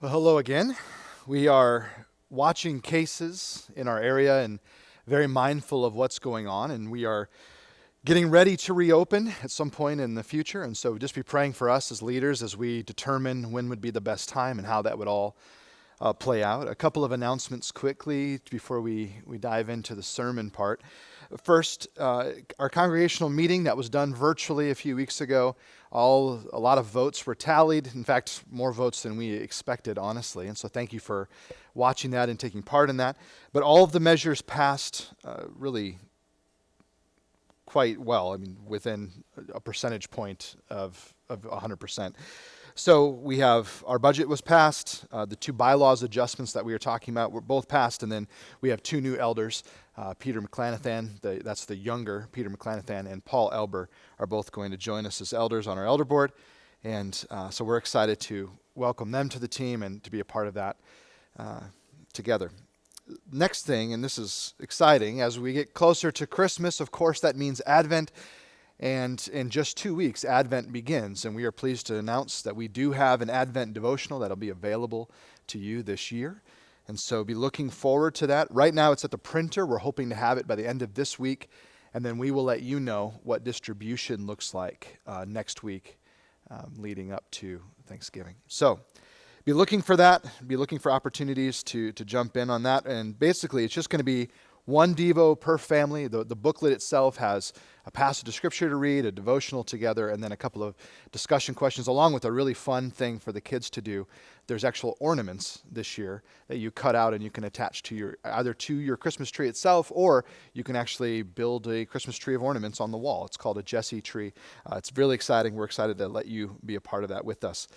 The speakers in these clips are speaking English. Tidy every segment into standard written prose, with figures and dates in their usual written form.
Well, hello again. We are watching cases in our area and very mindful of what's going on, and we are getting ready to reopen at some point in the future. And so just be praying for us as leaders as we determine when would be the best time and how that would all play out. A couple of announcements quickly before we dive into the sermon part. First, our congregational meeting that was done virtually a few weeks ago, a lot of votes were tallied. In fact, more votes than we expected, honestly. And so thank you for watching that and taking part in that. But all of the measures passed really quite well. I mean, within a percentage point of 100%. So we have, our budget was passed, the two bylaws adjustments that we were talking about were both passed, and then we have two new elders, Peter McClanathan, that's the younger Peter McClanathan, and Paul Elber are both going to join us as elders on our elder board, and so we're excited to welcome them to the team and to be a part of that together. Next thing, and this is exciting, as we get closer to Christmas, of course that means Advent. And in just 2 weeks, Advent begins, and we are pleased to announce that we do have an Advent devotional that'll be available to you this year. And so be looking forward to that. Right now it's at the printer. We're hoping to have it by the end of this week, and then we will let you know what distribution looks like next week leading up to Thanksgiving. So be looking for that. Be looking for opportunities to jump in on that. And basically it's just going to be one Devo per family. The booklet itself has a passage of scripture to read, a devotional together, and then a couple of discussion questions, along with a really fun thing for the kids to do. There's actual ornaments this year that you cut out and you can attach to either to your Christmas tree itself, or you can actually build a Christmas tree of ornaments on the wall. It's called a Jesse tree. It's really exciting. We're excited to let you be a part of that with us.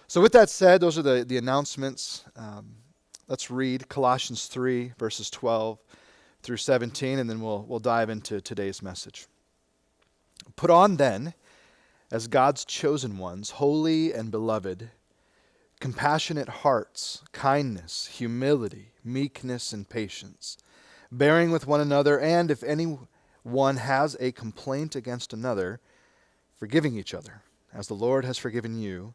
So with that said, those are the announcements. Let's read Colossians 3, verses 12 through 17, and then we'll dive into today's message. Put on then, as God's chosen ones, holy and beloved, compassionate hearts, kindness, humility, meekness, and patience, bearing with one another, and if anyone has a complaint against another, forgiving each other, as the Lord has forgiven you,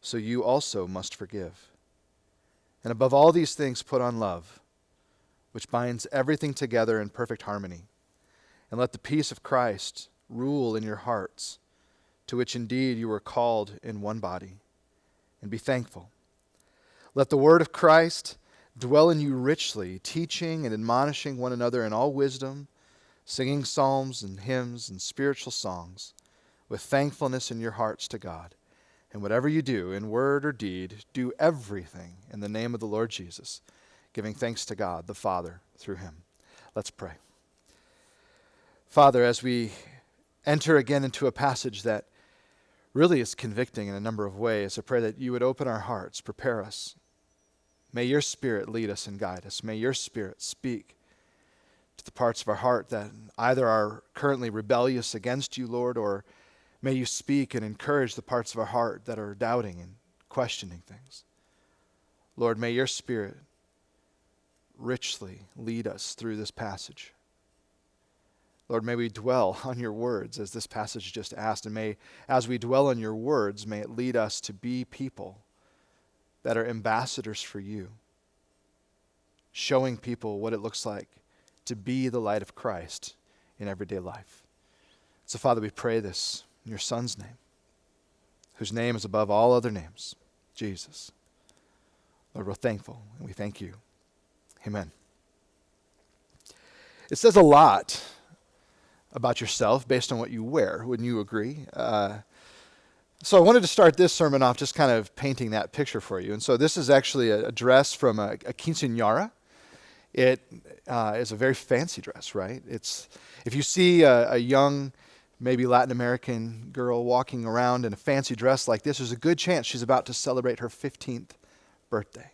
so you also must forgive. And above all these things put on love, which binds everything together in perfect harmony. And let the peace of Christ rule in your hearts, to which indeed you were called in one body, and be thankful. Let the word of Christ dwell in you richly, teaching and admonishing one another in all wisdom, singing psalms and hymns and spiritual songs, with thankfulness in your hearts to God. And whatever you do, in word or deed, do everything in the name of the Lord Jesus, giving thanks to God the Father through him. Let's pray. Father, as we enter again into a passage that really is convicting in a number of ways, I pray that you would open our hearts, prepare us. May your Spirit lead us and guide us. May your Spirit speak to the parts of our heart that either are currently rebellious against you, Lord, or may you speak and encourage the parts of our heart that are doubting and questioning things. Lord, may your Spirit richly lead us through this passage. Lord, may we dwell on your words as this passage just asked, and may, as we dwell on your words, may it lead us to be people that are ambassadors for you, showing people what it looks like to be the light of Christ in everyday life. So, Father, we pray this in your Son's name, whose name is above all other names, Jesus. Lord, we're thankful, and we thank you. Amen. It says a lot about yourself based on what you wear. Wouldn't you agree? So I wanted to start this sermon off just kind of painting that picture for you. And so this is actually a dress from a quinceañera. It is a very fancy dress, right? It's if you see a young, maybe Latin American girl walking around in a fancy dress like this, there's a good chance she's about to celebrate her 15th birthday.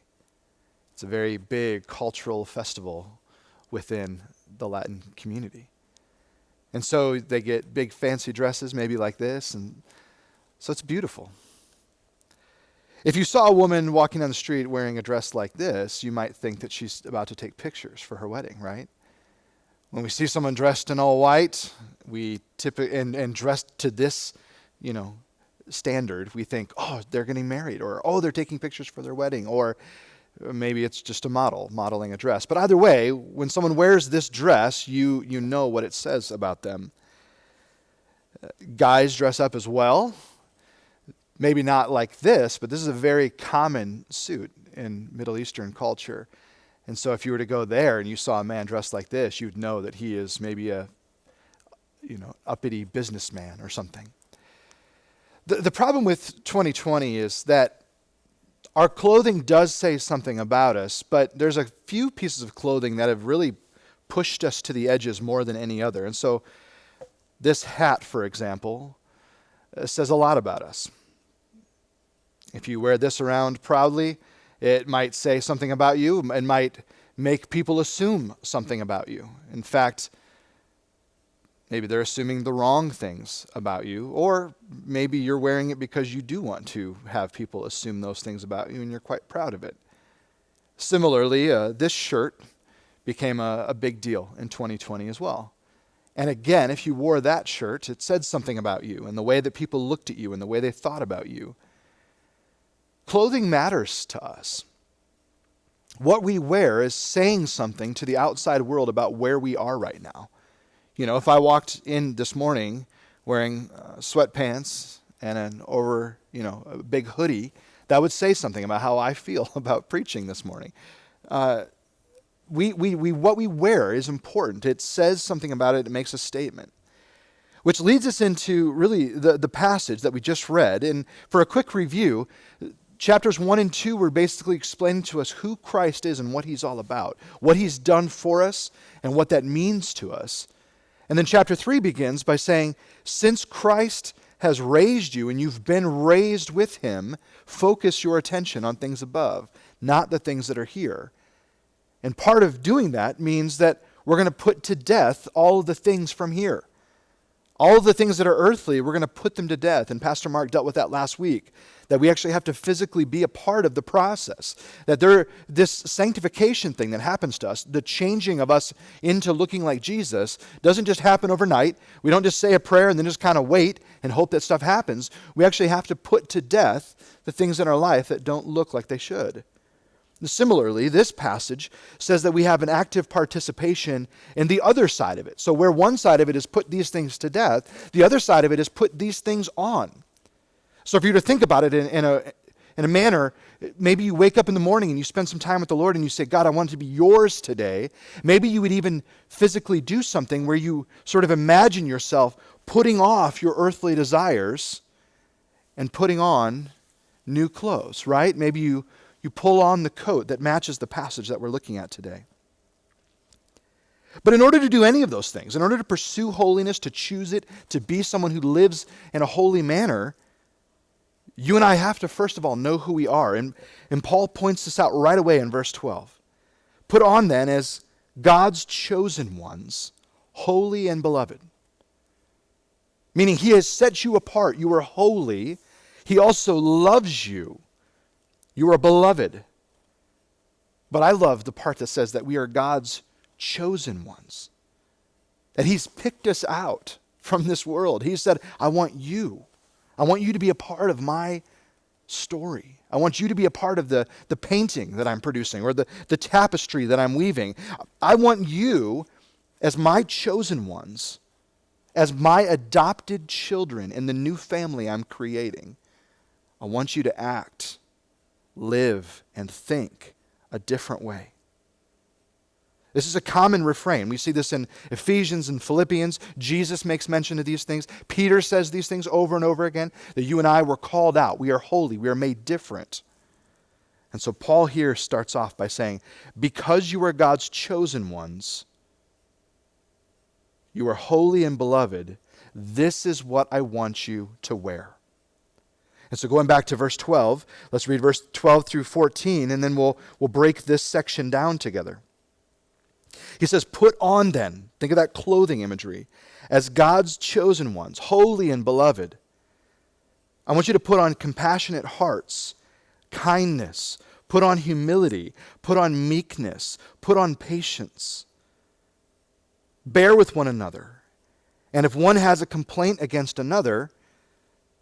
It's a very big cultural festival within the Latin community. And so they get big fancy dresses, maybe like this, and so it's beautiful. If you saw a woman walking down the street wearing a dress like this, you might think that she's about to take pictures for her wedding, right? When we see someone dressed in all white, we typically and dressed to this, standard, we think, oh, they're getting married, or oh, they're taking pictures for their wedding, or maybe it's just a model modeling a dress. But either way, when someone wears this dress, you know what it says about them. Guys dress up as well. Maybe not like this, but this is a very common suit in Middle Eastern culture. And so if you were to go there and you saw a man dressed like this, you'd know that he is maybe a uppity businessman or something. The problem with 2020 is that our clothing does say something about us, but there's a few pieces of clothing that have really pushed us to the edges more than any other. And so this hat, for example, says a lot about us. If you wear this around proudly, it might say something about you and might make people assume something about you. In fact, maybe they're assuming the wrong things about you, or maybe you're wearing it because you do want to have people assume those things about you and you're quite proud of it. Similarly, this shirt became a big deal in 2020 as well. And again, if you wore that shirt, it said something about you and the way that people looked at you and the way they thought about you. Clothing matters to us. What we wear is saying something to the outside world about where we are right now. You know, if I walked in this morning wearing sweatpants and a big hoodie, that would say something about how I feel about preaching this morning. What we wear is important. It says something about it. It makes a statement. Which leads us into really the passage that we just read. And for a quick review, chapters 1 and 2 were basically explaining to us who Christ is and what he's all about, what he's done for us and what that means to us. And then chapter 3 begins by saying, since Christ has raised you and you've been raised with him, focus your attention on things above, not the things that are here. And part of doing that means that we're going to put to death all of the things from here. All of the things that are earthly, we're going to put them to death. And Pastor Mark dealt with that last week, that we actually have to physically be a part of the process. That this sanctification thing that happens to us, the changing of us into looking like Jesus, doesn't just happen overnight. We don't just say a prayer and then just kind of wait and hope that stuff happens. We actually have to put to death the things in our life that don't look like they should. Similarly, this passage says that we have an active participation in the other side of it. So where one side of it is put these things to death, the other side of it is put these things on. So if you were to think about it in a manner, maybe you wake up in the morning and you spend some time with the Lord and you say, God, I want it to be yours today. Maybe you would even physically do something where you sort of imagine yourself putting off your earthly desires and putting on new clothes, right? Maybe you pull on the coat that matches the passage that we're looking at today. But in order to do any of those things, in order to pursue holiness, to choose it, to be someone who lives in a holy manner, you and I have to first of all know who we are. And Paul points this out right away in verse 12. Put on then as God's chosen ones, holy and beloved. Meaning he has set you apart. You are holy. He also loves you. You are beloved. But I love the part that says that we are God's chosen ones. That he's picked us out from this world. He said, I want you. I want you to be a part of my story. I want you to be a part of the painting that I'm producing or the tapestry that I'm weaving. I want you as my chosen ones, as my adopted children in the new family I'm creating. I want you to act, live, and think a different way. This is a common refrain. We see this in Ephesians and Philippians. Jesus makes mention of these things. Peter says these things over and over again, that you and I were called out. We are holy. We are made different. And so Paul here starts off by saying, because you are God's chosen ones, you are holy and beloved, this is what I want you to wear. And so going back to verse 12, let's read verse 12 through 14, and then we'll break this section down together. He says, put on then, think of that clothing imagery, as God's chosen ones, holy and beloved. I want you to put on compassionate hearts, kindness, put on humility, put on meekness, put on patience. Bear with one another. And if one has a complaint against another,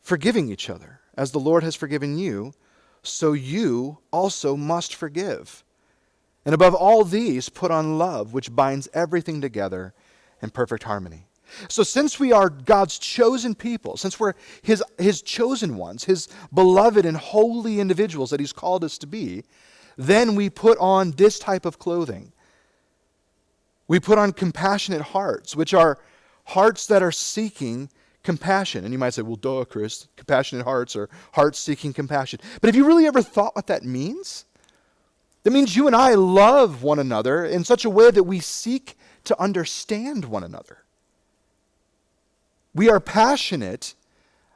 forgiving each other. As the Lord has forgiven you, so you also must forgive. And above all these, put on love, which binds everything together in perfect harmony. So since we are God's chosen people, since we're his chosen ones, his beloved and holy individuals that he's called us to be, then we put on this type of clothing. We put on compassionate hearts, which are hearts that are seeking compassion. And you might say, well, duh, Chris, compassionate hearts are hearts seeking compassion. But have you really ever thought what that means? That means you and I love one another in such a way that we seek to understand one another. We are passionate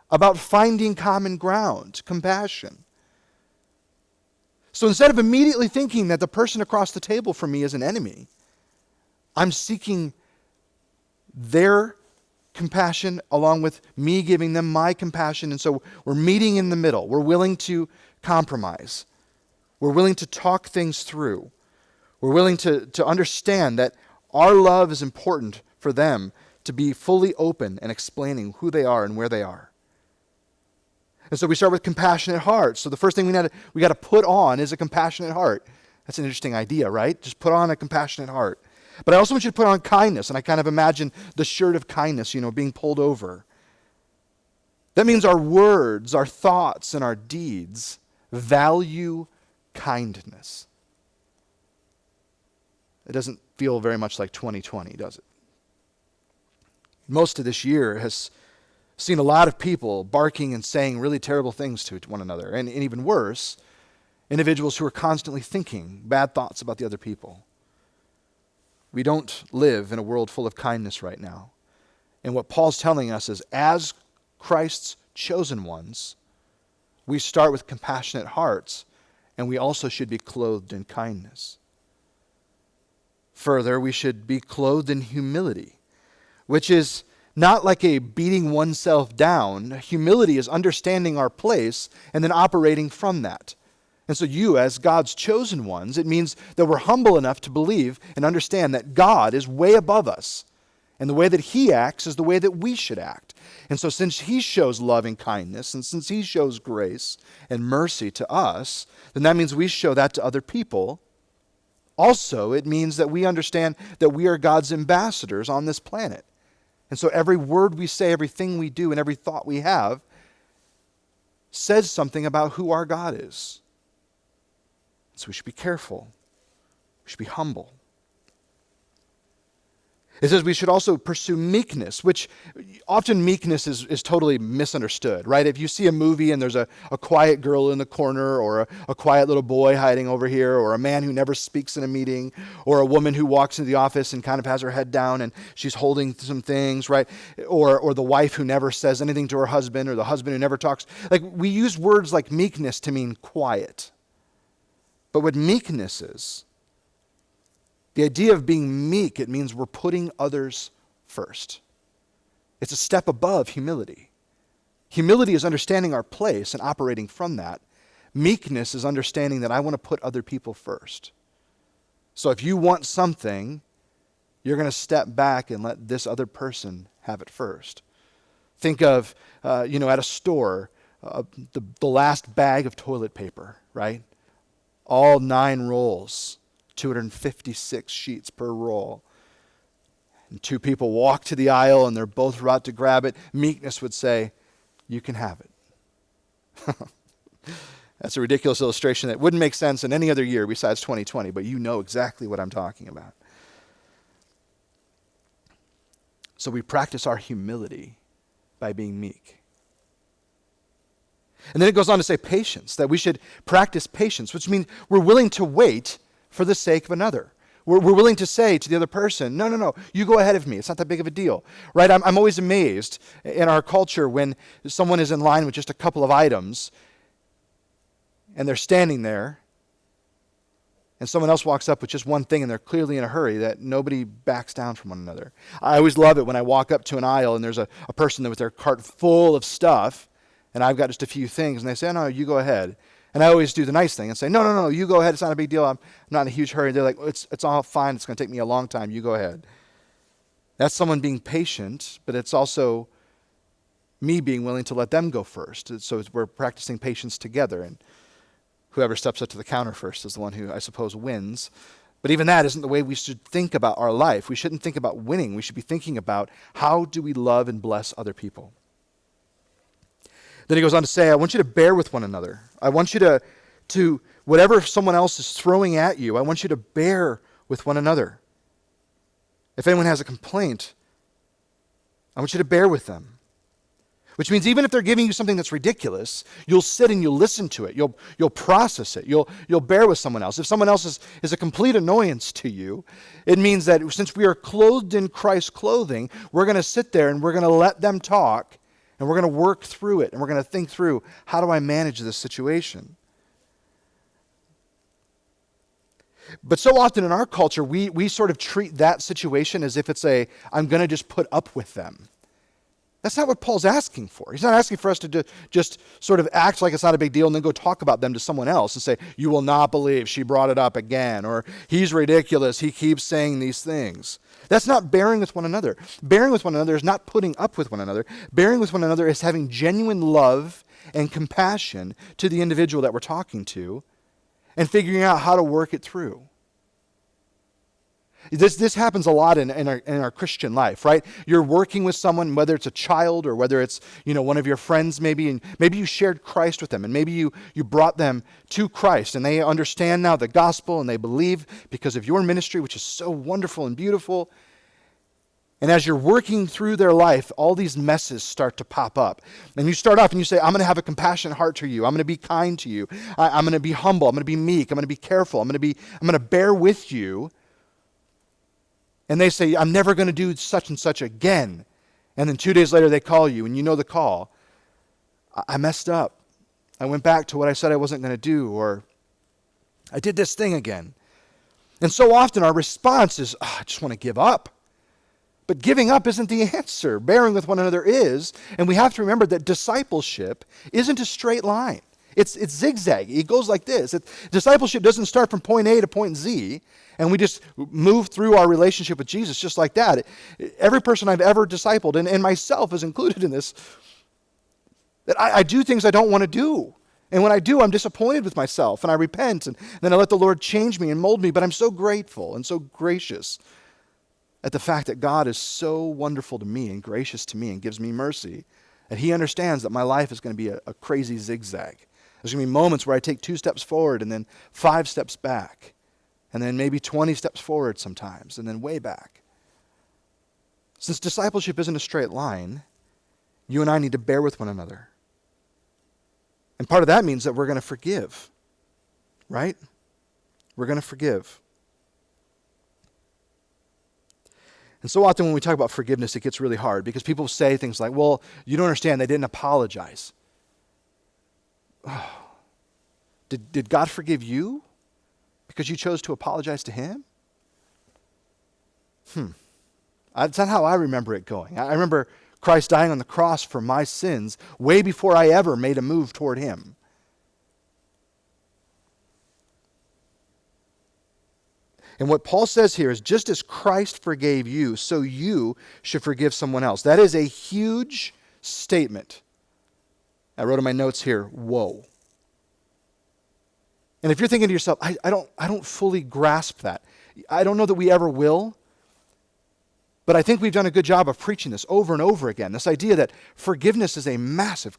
about finding common ground, compassion. So instead of immediately thinking that the person across the table from me is an enemy, I'm seeking their compassion along with me giving them my compassion. And so we're meeting in the middle. We're willing to compromise. We're willing to talk things through. We're willing to understand that our love is important for them to be fully open and explaining who they are and where they are. And so we start with compassionate hearts. So the first thing we got to put on is a compassionate heart. That's an interesting idea, right? Just put on a compassionate heart. But I also want you to put on kindness, and I kind of imagine the shirt of kindness, being pulled over. That means our words, our thoughts, and our deeds value kindness. It doesn't feel very much like 2020, does it? Most of this year has seen a lot of people barking and saying really terrible things to one another. And even worse, individuals who are constantly thinking bad thoughts about the other people. We don't live in a world full of kindness right now. And what Paul's telling us is, as Christ's chosen ones, we start with compassionate hearts, and we also should be clothed in kindness. Further, we should be clothed in humility, which is not like a beating oneself down. Humility is understanding our place and then operating from that. And so you, as God's chosen ones, it means that we're humble enough to believe and understand that God is way above us. And the way that he acts is the way that we should act. And so since he shows love and kindness, and since he shows grace and mercy to us, then that means we show that to other people. Also, it means that we understand that we are God's ambassadors on this planet. And so every word we say, everything we do, and every thought we have says something about who our God is. So we should be careful. We should be humble. It says we should also pursue meekness, which often meekness is totally misunderstood, right? If you see a movie and there's a quiet girl in the corner, or a quiet little boy hiding over here, or a man who never speaks in a meeting, or a woman who walks into the office and kind of has her head down and she's holding some things, right? Or the wife who never says anything to her husband, or the husband who never talks. Like, we use words like meekness to mean quiet. But what meekness is, the idea of being meek, it means we're putting others first. It's a step above humility. Humility is understanding our place and operating from that. Meekness is understanding that I want to put other people first. So if you want something, you're going to step back and let this other person have it first. Think of, at a store, the last bag of toilet paper, right? All 9 rolls. 256 sheets per roll. And 2 people walk to the aisle and they're both about to grab it. Meekness would say, you can have it. That's a ridiculous illustration that wouldn't make sense in any other year besides 2020, but you know exactly what I'm talking about. So we practice our humility by being meek. And then it goes on to say patience, that we should practice patience, which means we're willing to wait for the sake of another. We're willing to say to the other person, no, you go ahead of me. It's not that big of a deal, right? I'm always amazed in our culture when someone is in line with just a couple of items and they're standing there and someone else walks up with just one thing and they're clearly in a hurry, that nobody backs down from one another. I always love it when I walk up to an aisle and there's a person with their cart full of stuff and I've got just a few things and they say, no, you go ahead. And I always do the nice thing and say, no, you go ahead. It's not a big deal. I'm not in a huge hurry. They're like, it's all fine. It's going to take me a long time. You go ahead. That's someone being patient, but it's also me being willing to let them go first. So we're practicing patience together, and whoever steps up to the counter first is the one who, I suppose, wins. But even that isn't the way we should think about our life. We shouldn't think about winning. We should be thinking about how do we love and bless other people. Then he goes on to say, I want you to bear with one another. I want you to whatever someone else is throwing at you, I want you to bear with one another. If anyone has a complaint, I want you to bear with them. Which means even if they're giving you something that's ridiculous, you'll sit and you'll listen to it. You'll process it. You'll bear with someone else. If someone else is a complete annoyance to you, it means that since we are clothed in Christ's clothing, we're going to sit there and we're going to let them talk, and we're going to work through it, and we're going to think through, how do I manage this situation? But so often in our culture, we sort of treat that situation as if it's I'm going to just put up with them. That's not what Paul's asking for. He's not asking for us to just sort of act like it's not a big deal and then go talk about them to someone else and say, you will not believe she brought it up again, or he's ridiculous, he keeps saying these things. That's not bearing with one another. Bearing with one another is not putting up with one another. Bearing with one another is having genuine love and compassion to the individual that we're talking to and figuring out how to work it through. This happens a lot in our Christian life, right? You're working with someone, whether it's a child or whether it's one of your friends maybe, and maybe you shared Christ with them, and maybe you brought them to Christ, and they understand now the gospel, and they believe because of your ministry, which is so wonderful and beautiful. And as you're working through their life, all these messes start to pop up. And you start off and you say, I'm going to have a compassionate heart to you. I'm going to be kind to you. I'm going to be humble. I'm going to be meek. I'm going to be careful. I'm going to bear with you. And they say, I'm never going to do such and such again. And then 2 days later they call you, and you know the call. I messed up. I went back to what I said I wasn't going to do, or I did this thing again. And so often our response is, I just want to give up. But giving up isn't the answer. Bearing with one another is. And we have to remember that discipleship isn't a straight line. It's zigzag. It goes like this. Discipleship doesn't start from point A to point Z, and we just move through our relationship with Jesus just like that. Every person I've ever discipled, and myself is included in this, that I do things I don't want to do. And when I do, I'm disappointed with myself, and I repent, and then I let the Lord change me and mold me. But I'm so grateful and so gracious at the fact that God is so wonderful to me and gracious to me and gives me mercy, that he understands that my life is going to be a crazy zigzag. There's going to be moments where I take 2 steps forward and then 5 steps back, and then maybe 20 steps forward sometimes, and then way back. Since discipleship isn't a straight line, you and I need to bear with one another. And part of that means that we're going to forgive, right? We're going to forgive. And so often when we talk about forgiveness, it gets really hard because people say things like, well, you don't understand, they didn't apologize. Oh. Did God forgive you because you chose to apologize to him? That's not how I remember it going. I remember Christ dying on the cross for my sins way before I ever made a move toward him. And what Paul says here is, just as Christ forgave you, so you should forgive someone else. That is a huge statement. I wrote in my notes here, whoa. And if you're thinking to yourself, I don't fully grasp that. I don't know that we ever will. But I think we've done a good job of preaching this over and over again. This idea that forgiveness is a massive,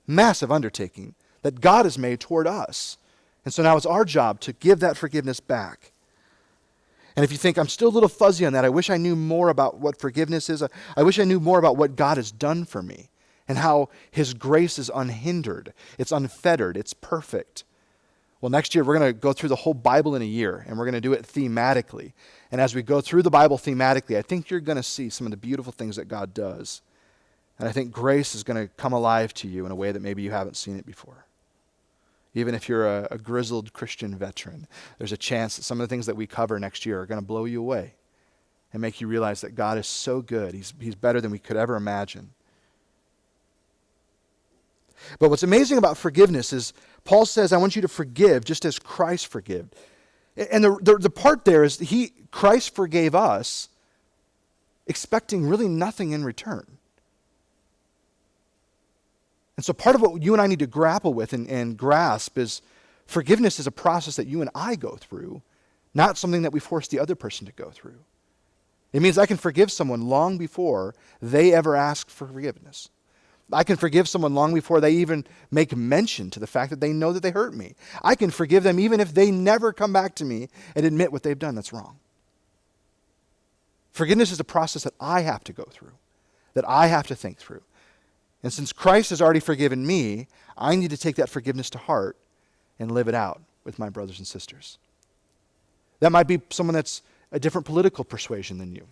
massive undertaking that God has made toward us. And so now it's our job to give that forgiveness back. And if you think, I'm still a little fuzzy on that, I wish I knew more about what forgiveness is. I wish I knew more about what God has done for me and how his grace is unhindered. It's unfettered. It's perfect. Well, next year we're going to go through the whole Bible in a year, and we're going to do it thematically. And as we go through the Bible thematically, I think you're going to see some of the beautiful things that God does. And I think grace is going to come alive to you in a way that maybe you haven't seen it before. Even if you're a grizzled Christian veteran, there's a chance that some of the things that we cover next year are going to blow you away and make you realize that God is so good. He's better than we could ever imagine. But what's amazing about forgiveness is Paul says, I want you to forgive just as Christ forgave. And the part there is Christ forgave us expecting really nothing in return. And so part of what you and I need to grapple with and grasp is forgiveness is a process that you and I go through, not something that we force the other person to go through. It means I can forgive someone long before they ever ask for forgiveness. I can forgive someone long before they even make mention to the fact that they know that they hurt me. I can forgive them even if they never come back to me and admit what they've done that's wrong. Forgiveness is a process that I have to go through, that I have to think through. And since Christ has already forgiven me, I need to take that forgiveness to heart and live it out with my brothers and sisters. That might be someone that's a different political persuasion than you.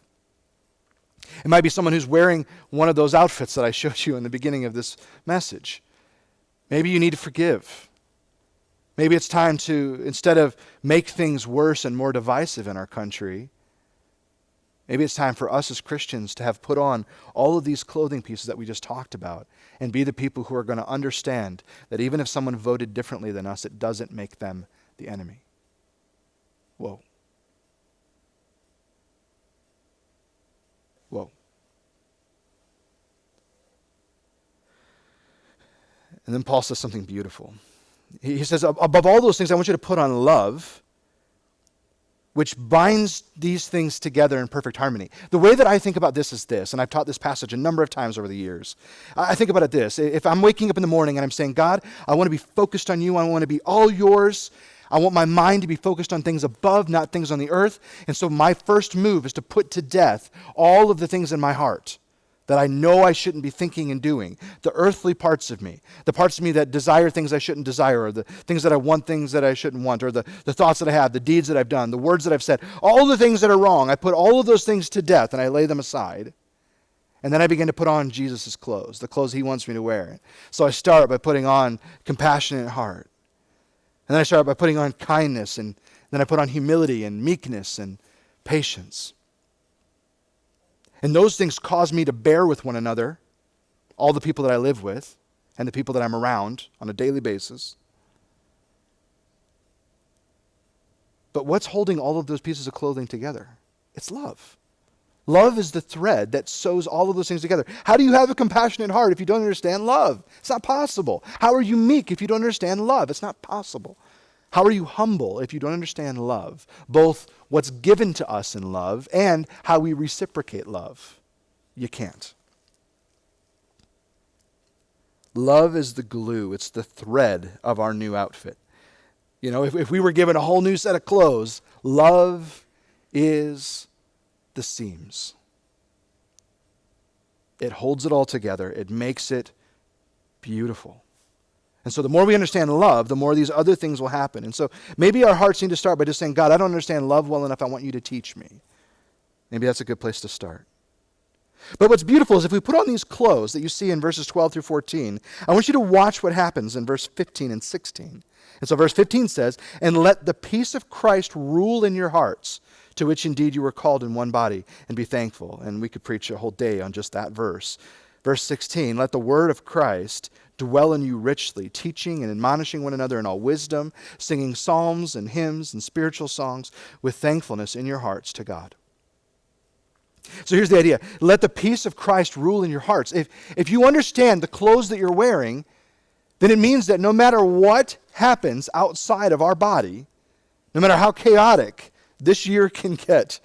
It might be someone who's wearing one of those outfits that I showed you in the beginning of this message. Maybe you need to forgive. Maybe it's time to, instead of make things worse and more divisive in our country, maybe it's time for us as Christians to have put on all of these clothing pieces that we just talked about and be the people who are going to understand that even if someone voted differently than us, it doesn't make them the enemy. Whoa. Whoa. And then Paul says something beautiful. He says, above all those things, I want you to put on love, which binds these things together in perfect harmony. The way that I think about this is this, and I've taught this passage a number of times over the years. I think about it this. If I'm waking up in the morning and I'm saying, God, I want to be focused on you. I want to be all yours. I want my mind to be focused on things above, not things on the earth. And so my first move is to put to death all of the things in my heart that I know I shouldn't be thinking and doing. The earthly parts of me, the parts of me that desire things I shouldn't desire, or the things that I want things that I shouldn't want, or the thoughts that I have, the deeds that I've done, the words that I've said, all the things that are wrong. I put all of those things to death and I lay them aside. And then I begin to put on Jesus' clothes, the clothes he wants me to wear. So I start by putting on compassionate heart. And then I start by putting on kindness, and then I put on humility and meekness and patience. And those things cause me to bear with one another, all the people that I live with, and the people that I'm around on a daily basis. But what's holding all of those pieces of clothing together? It's love. Love is the thread that sews all of those things together. How do you have a compassionate heart if you don't understand love? It's not possible. How are you meek if you don't understand love? It's not possible. How are you humble if you don't understand love? Both what's given to us in love and how we reciprocate love. You can't. Love is the glue. It's the thread of our new outfit. You know, if we were given a whole new set of clothes, love is the seams. It holds it all together. It makes it beautiful. And so the more we understand love, the more these other things will happen. And so maybe our hearts need to start by just saying, God, I don't understand love well enough. I want you to teach me. Maybe that's a good place to start. But what's beautiful is if we put on these clothes that you see in verses 12 through 14, I want you to watch what happens in verse 15 and 16. And so verse 15 says, and let the peace of Christ rule in your hearts, to which indeed you were called in one body, and be thankful. And we could preach a whole day on just that verse. Verse 16, let the word of Christ dwell in you richly, teaching and admonishing one another in all wisdom, singing psalms and hymns and spiritual songs with thankfulness in your hearts to God. So here's the idea. Let the peace of Christ rule in your hearts. If you understand the clothes that you're wearing, then it means that no matter what happens outside of our body, no matter how chaotic this year can get,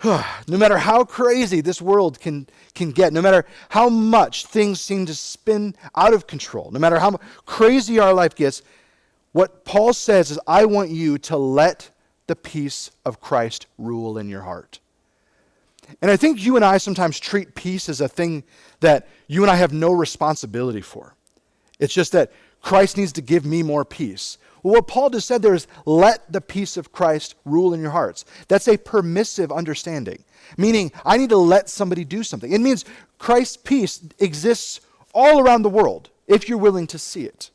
no matter how crazy this world can get, no matter how much things seem to spin out of control, no matter how crazy our life gets, what Paul says is, I want you to let the peace of Christ rule in your heart. And I think you and I sometimes treat peace as a thing that you and I have no responsibility for. It's just that Christ needs to give me more peace. Well, what Paul just said there is, let the peace of Christ rule in your hearts. That's a permissive understanding, meaning I need to let somebody do something. It means Christ's peace exists all around the world if you're willing to see it.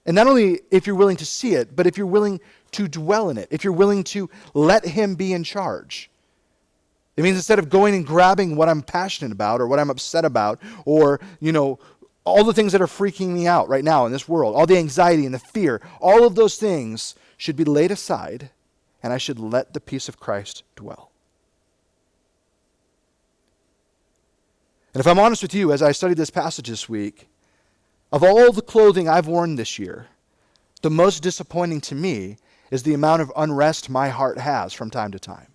And not only if you're willing to see it, but if you're willing to dwell in it, if you're willing to let him be in charge. It means instead of going and grabbing what I'm passionate about or what I'm upset about or, all the things that are freaking me out right now in this world, all the anxiety and the fear, all of those things should be laid aside, and I should let the peace of Christ dwell. And if I'm honest with you, as I studied this passage this week, Of all the clothing I've worn this year, the most disappointing to me is the amount of unrest my heart has from time to time.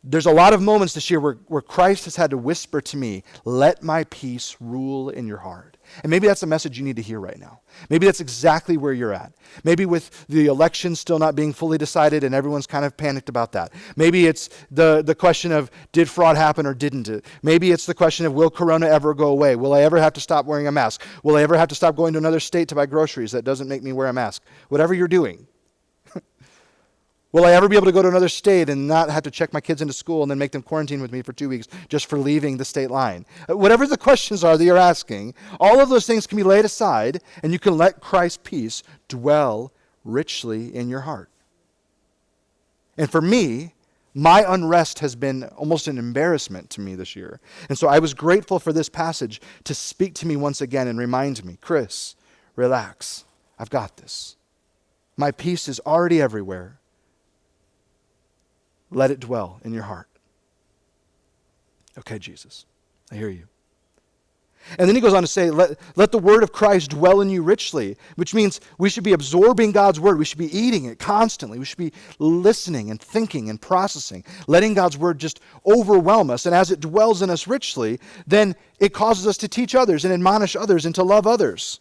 There's a lot of moments this year where Christ has had to whisper to me, let my peace rule in your heart. And maybe that's a message you need to hear right now. Maybe that's exactly where you're at. Maybe with the election still not being fully decided and everyone's kind of panicked about that. Maybe it's the question of did fraud happen or didn't it? Maybe it's the question of will Corona ever go away? Will I ever have to stop wearing a mask? Will I ever have to stop going to another state to buy groceries that doesn't make me wear a mask? Whatever you're doing. Will I ever be able to go to another state and not have to check my kids into school and then make them quarantine with me for 2 weeks just for leaving the state line? Whatever the questions are that you're asking, all of those things can be laid aside and you can let Christ's peace dwell richly in your heart. And for me, my unrest has been almost an embarrassment to me this year. And so I was grateful for this passage to speak to me once again and remind me, Chris, relax. I've got this. My peace is already everywhere. Let it dwell in your heart. Okay, Jesus, I hear you. And then he goes on to say, let the word of Christ dwell in you richly, which means we should be absorbing God's word. We should be eating it constantly. We should be listening and thinking and processing, letting God's word just overwhelm us. And as it dwells in us richly, then it causes us to teach others and admonish others and to love others.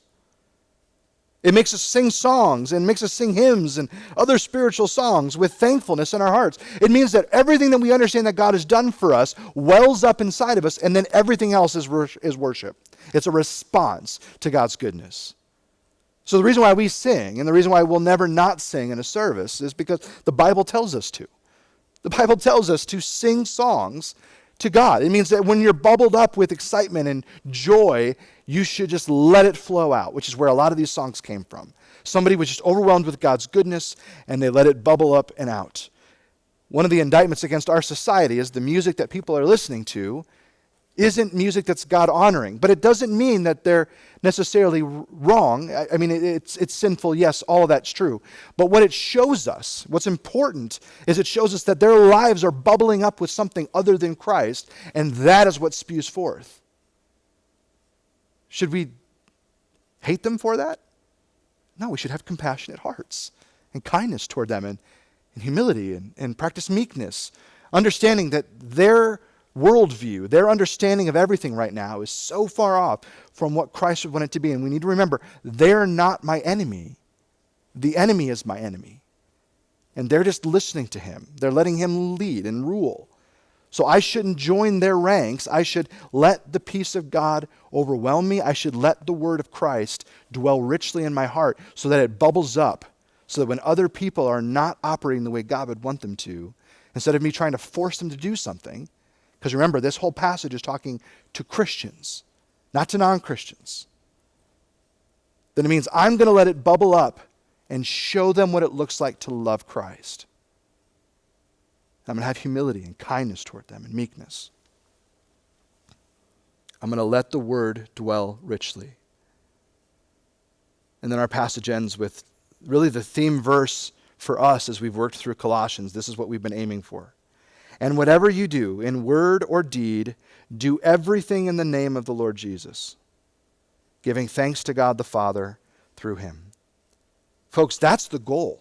It makes us sing songs and makes us sing hymns and other spiritual songs with thankfulness in our hearts. It means that everything that we understand that God has done for us wells up inside of us, and then everything else is worship. It's a response to God's goodness. So the reason why we sing and the reason why we'll never not sing in a service is because the Bible tells us to. The Bible tells us to sing songs to God. It means that when you're bubbled up with excitement and joy, you should just let it flow out, which is where a lot of these songs came from. Somebody was just overwhelmed with God's goodness, and they let it bubble up and out. One of the indictments against our society is the music that people are listening to isn't music that's God-honoring, but it doesn't mean that they're necessarily wrong. I mean, it's sinful, yes, all of that's true. But what it shows us, what's important, is it shows us that their lives are bubbling up with something other than Christ, and that is what spews forth. Should we hate them for that? No, we should have compassionate hearts and kindness toward them and humility and practice meekness, understanding that their worldview, their understanding of everything right now is so far off from what Christ would want it to be. And we need to remember, they're not my enemy. The enemy is my enemy. And they're just listening to him. They're letting him lead and rule. So I shouldn't join their ranks. I should let the peace of God overwhelm me. I should let the word of Christ dwell richly in my heart so that it bubbles up, so that when other people are not operating the way God would want them to, instead of me trying to force them to do something, because remember, this whole passage is talking to Christians, not to non-Christians, then it means I'm going to let it bubble up and show them what it looks like to love Christ. I'm going to have humility and kindness toward them and meekness. I'm going to let the word dwell richly. And then our passage ends with really the theme verse for us as we've worked through Colossians. This is what we've been aiming for. And whatever you do, in word or deed, do everything in the name of the Lord Jesus, giving thanks to God the Father through him. Folks, that's the goal.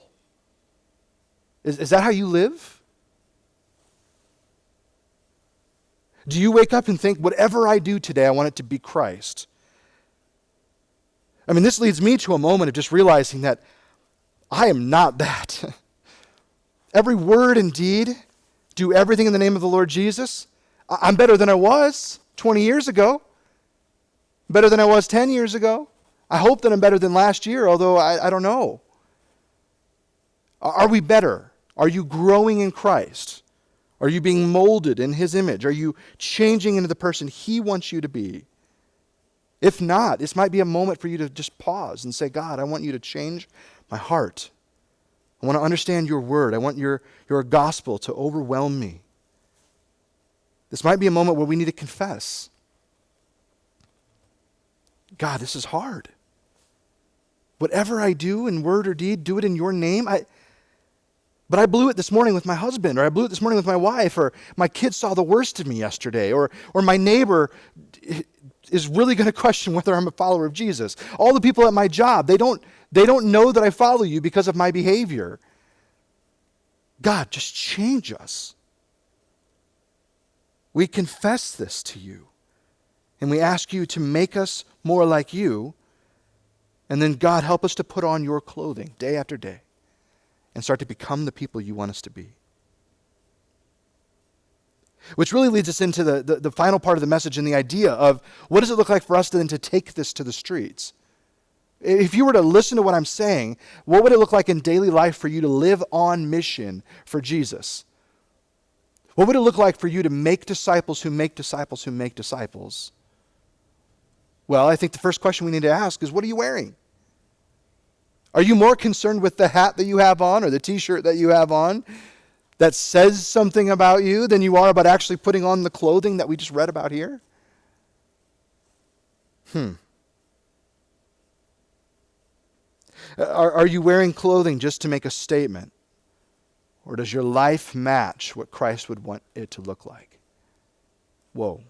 Is that how you live? Do you wake up and think, whatever I do today, I want it to be Christ? I mean, this leads me to a moment of just realizing that I am not that. Every word and deed, do everything in the name of the Lord Jesus. I'm better than I was 20 years ago. Better than I was 10 years ago. I hope that I'm better than last year, although I don't know. Are we better? Are you growing in Christ? Are you being molded in his image? Are you changing into the person he wants you to be? If not, this might be a moment for you to just pause and say, God, I want you to change my heart. I want to understand your word. I want your gospel to overwhelm me. This might be a moment where we need to confess. God, this is hard. Whatever I do in word or deed, do it in your name. But I blew it this morning with my husband, or I blew it this morning with my wife, or my kids saw the worst of me yesterday, or my neighbor is really going to question whether I'm a follower of Jesus. All the people at my job, they don't know that I follow you because of my behavior. God, just change us. We confess this to you, and we ask you to make us more like you, and then, God, help us to put on your clothing day after day and start to become the people you want us to be. Which really leads us into the final part of the message and the idea of what does it look like for us then to take this to the streets? If you were to listen to what I'm saying, what would it look like in daily life for you to live on mission for Jesus? What would it look like for you to make disciples who make disciples who make disciples? Well, I think the first question we need to ask is, what are you wearing? Are you more concerned with the hat that you have on or the t-shirt that you have on that says something about you than you are about actually putting on the clothing that we just read about here? Are you wearing clothing just to make a statement? Or does your life match what Christ would want it to look like? Whoa.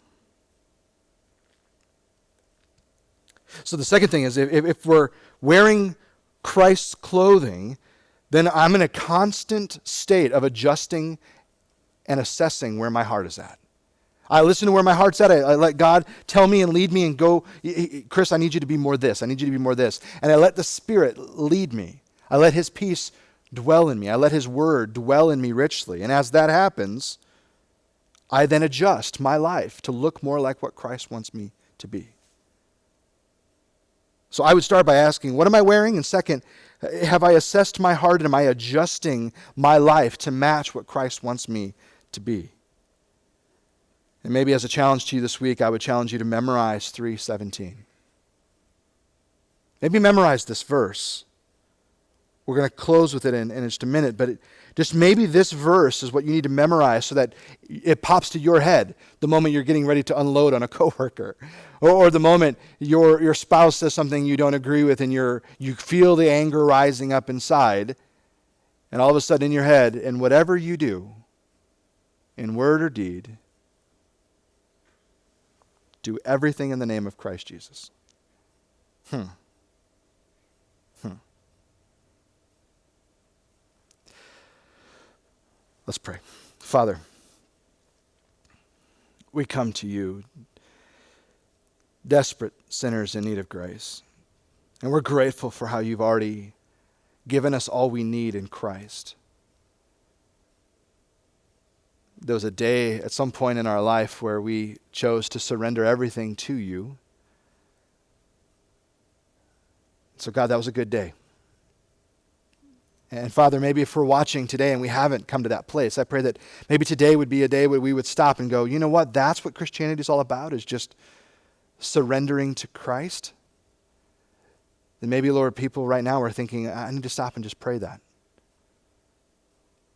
So the second thing is, if we're wearing Christ's clothing, then I'm in a constant state of adjusting and assessing where my heart is at. I listen to where my heart's at. I let God tell me and lead me and go, Chris, I need you to be more this. I need you to be more this. And I let the Spirit lead me. I let His peace dwell in me. I let His word dwell in me richly. And as that happens, I then adjust my life to look more like what Christ wants me to be. So I would start by asking, what am I wearing? And second, have I assessed my heart and am I adjusting my life to match what Christ wants me to be? And maybe as a challenge to you this week, I would challenge you to memorize 3:17. Maybe memorize this verse. We're going to close with it in just a minute, but just maybe this verse is what you need to memorize so that it pops to your head the moment you're getting ready to unload on a coworker, or the moment your spouse says something you don't agree with and you feel the anger rising up inside, and all of a sudden in your head, and whatever you do, in word or deed, do everything in the name of Christ Jesus. Let's pray. Father, we come to you, desperate sinners in need of grace. And we're grateful for how you've already given us all we need in Christ. There was a day at some point in our life where we chose to surrender everything to you. So God, that was a good day. And Father, maybe if we're watching today and we haven't come to that place, I pray that maybe today would be a day where we would stop and go, you know what, that's what Christianity is all about, is just surrendering to Christ. Then maybe, Lord, people right now are thinking, I need to stop and just pray that.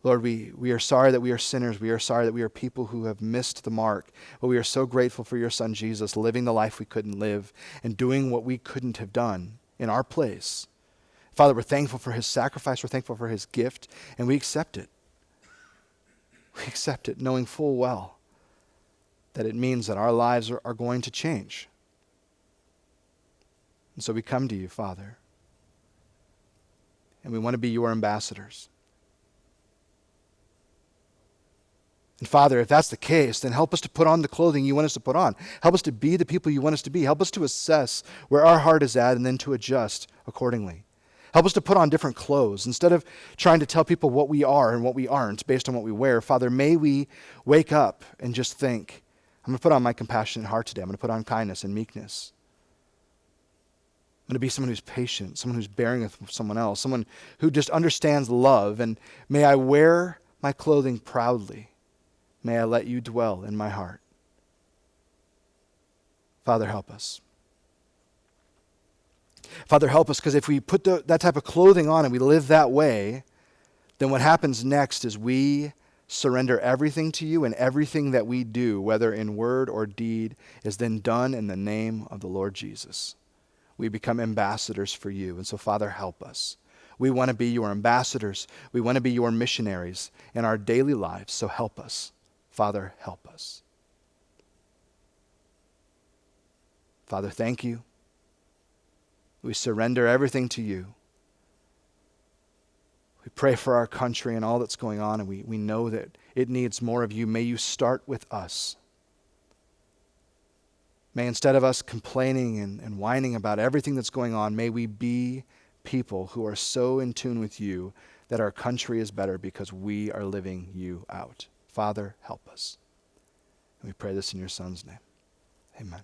Lord, we are sorry that we are sinners. We are sorry that we are people who have missed the mark. But we are so grateful for your Son, Jesus, living the life we couldn't live and doing what we couldn't have done in our place. Father, we're thankful for his sacrifice. We're thankful for his gift, and we accept it. We accept it knowing full well that it means that our lives are going to change. And so we come to you, Father, and we want to be your ambassadors. And Father, if that's the case, then help us to put on the clothing you want us to put on. Help us to be the people you want us to be. Help us to assess where our heart is at and then to adjust accordingly. Help us to put on different clothes. Instead of trying to tell people what we are and what we aren't based on what we wear, Father, may we wake up and just think, I'm going to put on my compassionate heart today. I'm going to put on kindness and meekness. I'm going to be someone who's patient, someone who's bearing with someone else, someone who just understands love. And may I wear my clothing proudly. May I let you dwell in my heart. Father, help us. Father, help us, because if we put that type of clothing on and we live that way, then what happens next is we surrender everything to you, and everything that we do, whether in word or deed, is then done in the name of the Lord Jesus. We become ambassadors for you. And so, Father, help us. We want to be your ambassadors. We want to be your missionaries in our daily lives. So help us. Father, help us. Father, thank you. We surrender everything to you. We pray for our country and all that's going on, and we know that it needs more of you. May you start with us. May instead of us complaining and whining about everything that's going on, may we be people who are so in tune with you that our country is better because we are living you out. Father, help us. And we pray this in your Son's name. Amen.